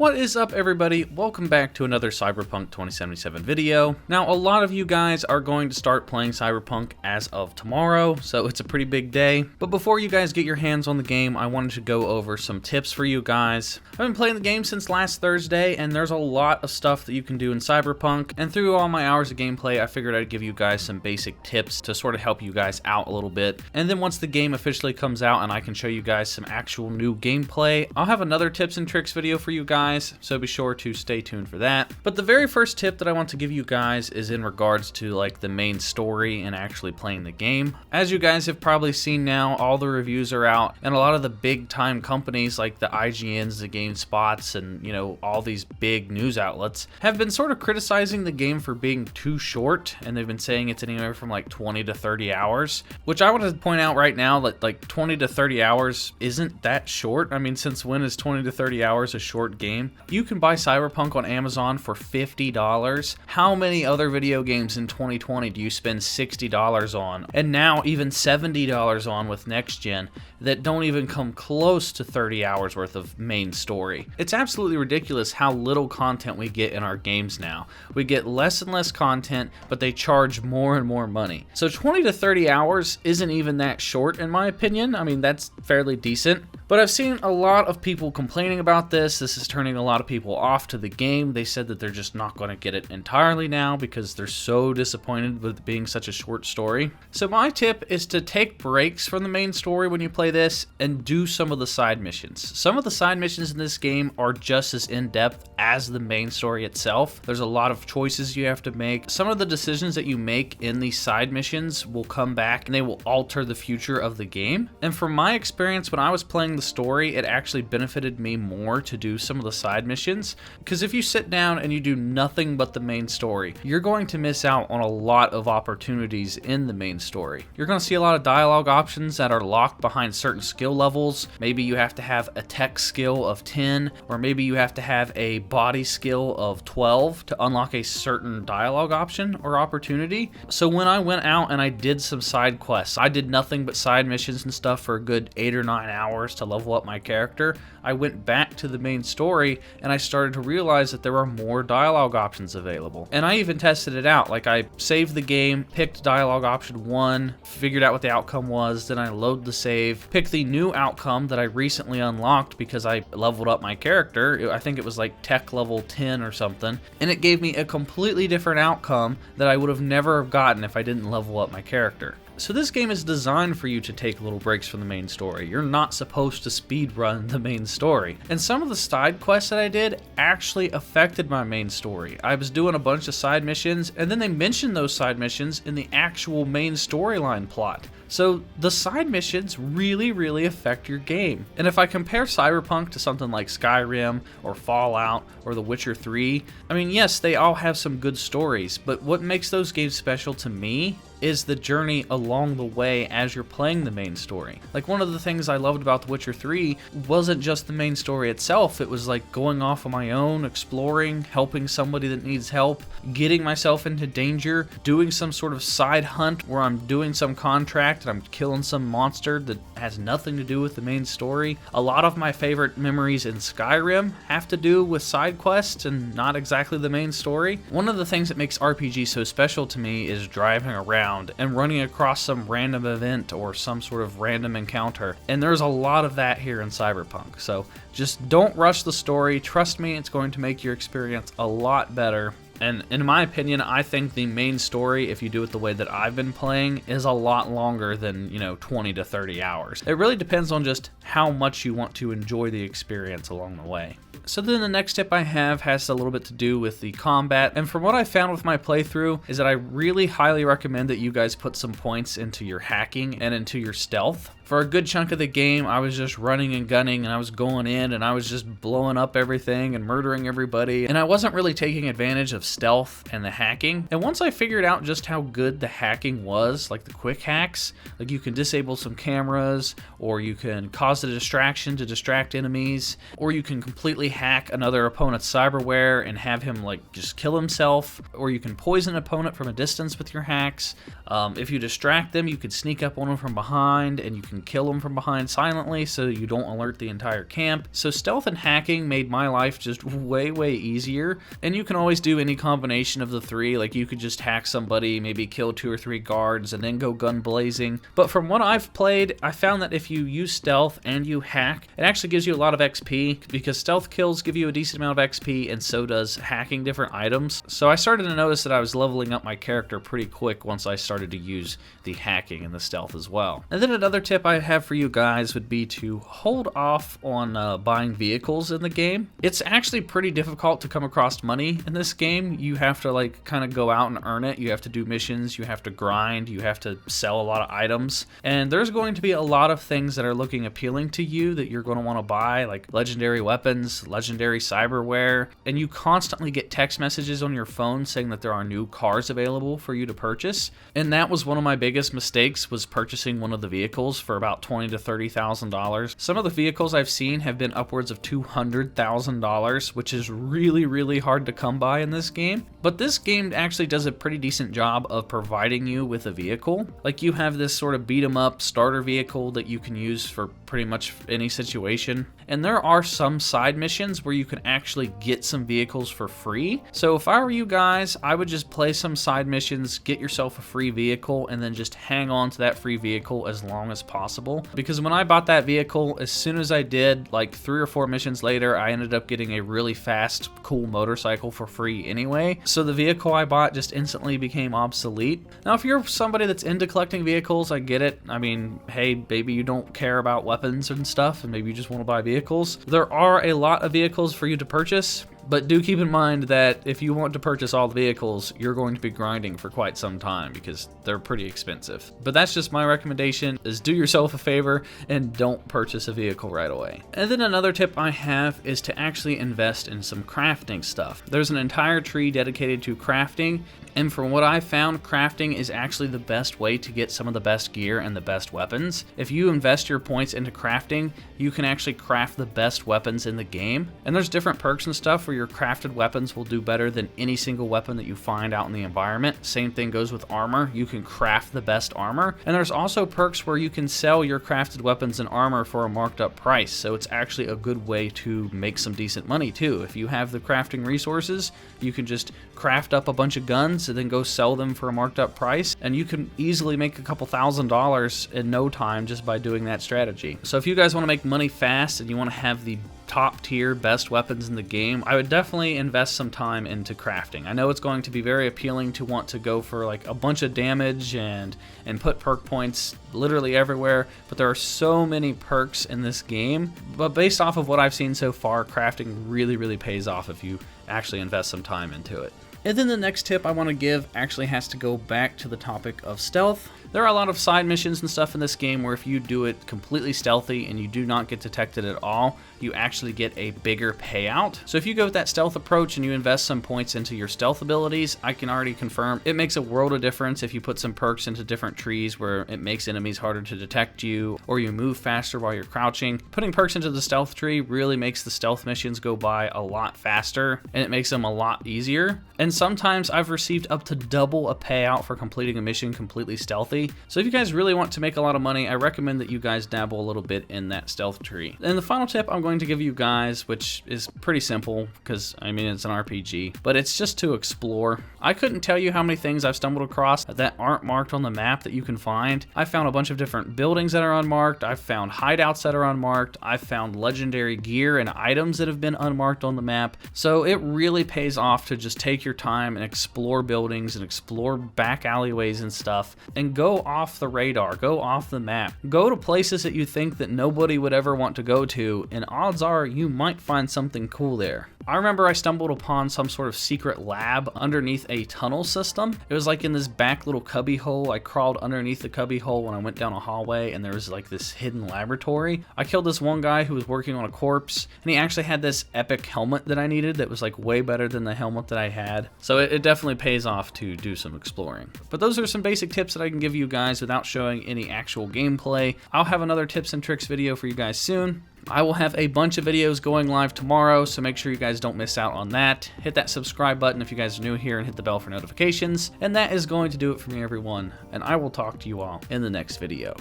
What is up, everybody? Welcome back to another Cyberpunk 2077 video. Now, a lot of you guys are going to start playing Cyberpunk as of tomorrow, so it's a pretty big day. But before you guys get your hands on the game, I wanted to go over some tips for you guys. I've been playing the game since last Thursday, and there's a lot of stuff that you can do in Cyberpunk. And through all my hours of gameplay, I figured I'd give you guys some basic tips to sort of help you guys out a little bit. And then once the game officially comes out and I can show you guys some actual new gameplay, I'll have another tips and tricks video for you guys. So be sure to stay tuned for that. But the very first tip that I want to give you guys is in regards to like the main story and actually playing the game. As you guys have probably seen now, all the reviews are out, and a lot of the big time companies like the IGNs, the GameSpots, and all these big news outlets have been sort of criticizing the game for being too short, and they've been saying it's anywhere from like 20 to 30 hours, which I want to point out right now that like 20 to 30 hours isn't that short. I mean, since when is 20 to 30 hours a short game? You can buy Cyberpunk on Amazon for $50. How many other video games in 2020 do you spend $60 on? And now even $70 on with next gen that don't even come close to 30 hours worth of main story. It's absolutely ridiculous how little content we get in our games now. We get less and less content, but they charge more and more money. So 20 to 30 hours isn't even that short in my opinion. I mean, that's fairly decent. But I've seen a lot of people complaining about this. This is turning a lot of people off to the game. They said that they're just not going to get it entirely now because they're so disappointed with it being such a short story. So my tip is to take breaks from the main story when you play this and do some of the side missions. Some of the side missions in this game are just as in-depth as the main story itself. There's a lot of choices you have to make. Some of the decisions that you make in these side missions will come back and they will alter the future of the game. And from my experience, when I was playing the story, it actually benefited me more to do some of the side missions, because if you sit down and you do nothing but the main story, you're going to miss out on a lot of opportunities in the main story. You're going to see a lot of dialogue options that are locked behind certain skill levels. Maybe you have to have a tech skill of 10, or maybe you have to have a body skill of 12 to unlock a certain dialogue option or opportunity. So when I went out and I did some side quests, I did nothing but side missions and stuff for a good 8 or 9 hours to level up my character. I went back to the main story and I started to realize that there were more dialogue options available. And I even tested it out. Like, I saved the game, picked dialogue option 1, figured out what the outcome was, then I load the save, picked the new outcome that I recently unlocked because I leveled up my character. I think it was like tech level 10 or something, and it gave me a completely different outcome that I would have never gotten if I didn't level up my character. So this game is designed for you to take little breaks from the main story. You're not supposed to speedrun the main story. And some of the side quests that I did actually affected my main story. I was doing a bunch of side missions, and then they mentioned those side missions in the actual main storyline plot. So the side missions really affect your game. And if I compare Cyberpunk to something like Skyrim or Fallout or The Witcher 3, I mean, yes, they all have some good stories, but what makes those games special to me is the journey along the way as you're playing the main story. Like, one of the things I loved about The Witcher 3 wasn't just the main story itself. It was like going off on my own, exploring, helping somebody that needs help, getting myself into danger, doing some sort of side hunt where I'm doing some contract and I'm killing some monster that has nothing to do with the main story. A lot of my favorite memories in Skyrim have to do with side quests and not exactly the main story. One of the things that makes RPG so special to me is driving around and running across some random event or some sort of random encounter. And there's a lot of that here in Cyberpunk. So just don't rush the story. Trust me, it's going to make your experience a lot better. And in my opinion, I think the main story, if you do it the way that I've been playing, is a lot longer than, 20 to 30 hours. It really depends on just how much you want to enjoy the experience along the way. So then the next tip I have has a little bit to do with the combat, and from what I found with my playthrough is that I really highly recommend that you guys put some points into your hacking and into your stealth. For a good chunk of the game, I was just running and gunning, and I was going in and I was just blowing up everything and murdering everybody, and I wasn't really taking advantage of stealth and the hacking. And once I figured out just how good the hacking was, like the quick hacks, like you can disable some cameras, or you can cause a distraction to distract enemies, or you can completely hack another opponent's cyberware and have him like just kill himself, or you can poison an opponent from a distance with your hacks. If you distract them, you can sneak up on them from behind and you can can kill them from behind silently so you don't alert the entire camp. So stealth and hacking made my life just way easier, and you can always do any combination of the three. Like you could just hack somebody, maybe kill 2 or 3 guards, and then go gun blazing. But from what I've played, I found that if you use stealth and you hack, it actually gives you a lot of XP, because stealth kills give you a decent amount of XP, and so does hacking different items. So I started to notice that I was leveling up my character pretty quick once I started to use the hacking and the stealth as well. And then another tip I have for you guys would be to hold off on buying vehicles in the game. It's actually pretty difficult to come across money in this game. You have to like kind of go out and earn it. You have to do missions, you have to grind, you have to sell a lot of items, and there's going to be a lot of things that are looking appealing to you that you're going to want to buy, like legendary weapons, legendary cyberware, and you constantly get text messages on your phone saying that there are new cars available for you to purchase. And that was one of my biggest mistakes, was purchasing one of the vehicles for about $20,000 to $30,000. Some of the vehicles I've seen have been upwards of $200,000, which is really hard to come by in this game. But this game actually does a pretty decent job of providing you with a vehicle. Like you have this sort of beat 'em up starter vehicle that you can use for pretty much any situation. And there are some side missions where you can actually get some vehicles for free. So if I were you guys, I would just play some side missions, get yourself a free vehicle, and then just hang on to that free vehicle as long as possible. Because when I bought that vehicle, as soon as I did, like 3 or 4 missions later, I ended up getting a really fast, cool motorcycle for free anyway. So the vehicle I bought just instantly became obsolete. Now, if you're somebody that's into collecting vehicles, I get it. I mean, hey, maybe you don't care about weapons and stuff, and maybe you just want to buy vehicles. There are a lot of vehicles for you to purchase, but do keep in mind that if you want to purchase all the vehicles, you're going to be grinding for quite some time because they're pretty expensive. But that's just my recommendation, is do yourself a favor and don't purchase a vehicle right away. And then another tip I have is to actually invest in some crafting stuff. There's an entire tree dedicated to crafting, and from what I've found, crafting is actually the best way to get some of the best gear and the best weapons. If you invest your points into crafting, you can actually craft the best weapons in the game. And there's different perks and stuff where your crafted weapons will do better than any single weapon that you find out in the environment. Same thing goes with armor. You can craft the best armor. And there's also perks where you can sell your crafted weapons and armor for a marked up price. So it's actually a good way to make some decent money too. If you have the crafting resources, you can just craft up a bunch of guns and then go sell them for a marked up price, and you can easily make a couple $1,000s in no time just by doing that strategy. So if you guys want to make money fast and you want to have the top tier best weapons in the game, I would definitely invest some time into crafting. I know it's going to be very appealing to want to go for like a bunch of damage and put perk points literally everywhere, but there are so many perks in this game. But based off of what I've seen so far, crafting really pays off if you actually invest some time into it. And then the next tip I want to give actually has to go back to the topic of stealth. There are a lot of side missions and stuff in this game where if you do it completely stealthy and you do not get detected at all, you actually get a bigger payout. So if you go with that stealth approach and you invest some points into your stealth abilities, I can already confirm it makes a world of difference if you put some perks into different trees where it makes enemies harder to detect you, or you move faster while you're crouching. Putting perks into the stealth tree really makes the stealth missions go by a lot faster, and it makes them a lot easier. And sometimes I've received up to double a payout for completing a mission completely stealthy. So if you guys really want to make a lot of money, I recommend that you guys dabble a little bit in that stealth tree. And the final tip I'm going to give you guys, which is pretty simple because I mean it's an RPG, but it's just to explore. I couldn't tell you how many things I've stumbled across that aren't marked on the map that you can find. I found a bunch of different buildings that are unmarked. I've found hideouts that are unmarked. I've found legendary gear and items that have been unmarked on the map. So it really pays off to just take your time and explore buildings and explore back alleyways and stuff, and go off the radar, go off the map, go to places that you think that nobody would ever want to go to, and odds are you might find something cool there. I remember I stumbled upon some sort of secret lab underneath a tunnel system. It was like in this back little cubby hole. I crawled underneath the cubby hole when I went down a hallway, and there was like this hidden laboratory. I killed this one guy who was working on a corpse, and he actually had this epic helmet that I needed that was like way better than the helmet that I had. So it definitely pays off to do some exploring. But those are some basic tips that I can give you guys without showing any actual gameplay. I'll have another tips and tricks video for you guys soon. I will have a bunch of videos going live tomorrow, so make sure you guys don't miss out on that. Hit that subscribe button if you guys are new here, and hit the bell for notifications. And that is going to do it for me, everyone, and I will talk to you all in the next video.